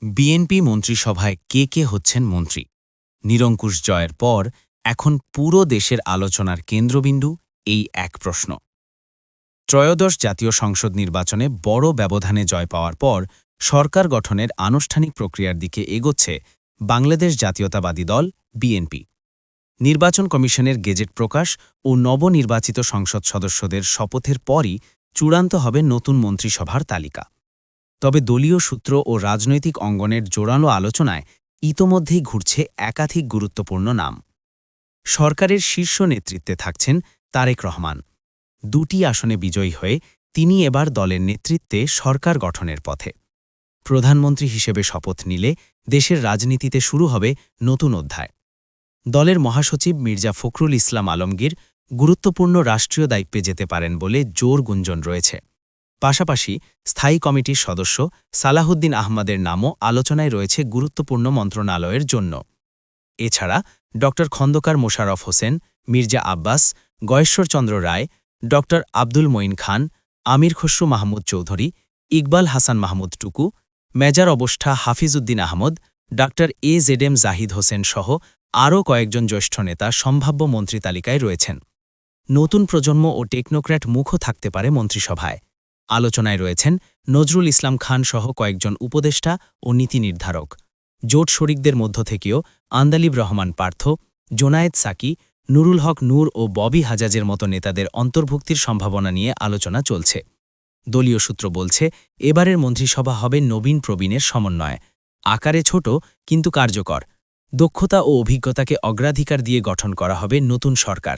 BNP মন্ত্রিসভায় কে কে হচ্ছেন মন্ত্রী? নিরঙ্কুশ জয়ের পর এখন পুরো দেশের আলোচনার কেন্দ্রবিন্দু এই এক প্রশ্ন। ত্রয়োদশ জাতীয় সংসদ নির্বাচনে বড় ব্যবধানে জয় পাওয়ার পর সরকার গঠনের আনুষ্ঠানিক প্রক্রিয়ার দিকে এগোচ্ছে বাংলাদেশ জাতীয়তাবাদী দল বিএনপি। নির্বাচন কমিশনের গেজেট প্রকাশ ও নবনির্বাচিত সংসদ সদস্যদের শপথের পরই চূড়ান্ত হবে নতুন মন্ত্রিসভার তালিকা। তবে দলীয় সূত্র ও রাজনৈতিক অঙ্গনের জোরালো আলোচনায় ইতোমধ্যেই ঘুরছে একাধিক গুরুত্বপূর্ণ নাম। সরকারের শীর্ষ নেতৃত্বে থাকছেন তারেক রহমান। দুটি আসনে বিজয়ী হয়ে তিনি এবার দলের নেতৃত্বে সরকার গঠনের পথে। প্রধানমন্ত্রী হিসেবে শপথ নিলে দেশের রাজনীতিতে শুরু হবে নতুন অধ্যায়। দলের মহাসচিব মির্জা ফখরুল ইসলাম আলমগীর গুরুত্বপূর্ণ রাষ্ট্রীয় দায়িত্বে যেতে পারেন বলে জোর গুঞ্জন রয়েছে। পাশাপাশি স্থায়ী কমিটির সদস্য সালাহুদ্দিন আহমদের নামও আলোচনায় রয়েছে গুরুত্বপূর্ণ মন্ত্রণালয়ের জন্য। এছাড়া ড খন্দকার মোশাররফ হোসেন, মির্জা আব্বাস, গয়েশ্বরচন্দ্র রায়, ড আব্দুল মঈন খান, আমির খসরু মাহমুদ চৌধুরী, ইকবাল হাসান মাহমুদ টুকু, মেজর অবস্থা হাফিজউদ্দিন আহমদ, এজেডএম জাহিদ হোসেন সহ আরও কয়েকজন জ্যেষ্ঠ নেতা সম্ভাব্য মন্ত্রী তালিকায় রয়েছেন। নতুন প্রজন্ম ও টেকনোক্র্যাট মুখও থাকতে পারে মন্ত্রিসভায়। আলোচনায় রয়েছেন নজরুল ইসলাম খান সহ কয়েকজন উপদেষ্টা ও নীতি নির্ধারক। জোট শরিকদের মধ্য থেকেও আন্দালিব রহমান পার্থ, জোনায়েদ সাকি, নুরুল হক নূর ও ববি হাজাজের মতো নেতাদের অন্তর্ভুক্তির সম্ভাবনা নিয়ে আলোচনা চলছে। দলীয় সূত্র বলছে, এবারের মন্ত্রিসভা হবে নবীন প্রবীণের সমন্বয়। আকারে ছোট কিন্তু কার্যকর। দক্ষতা ও অভিজ্ঞতাকে অগ্রাধিকার দিয়ে গঠন করা হবে নতুন সরকার।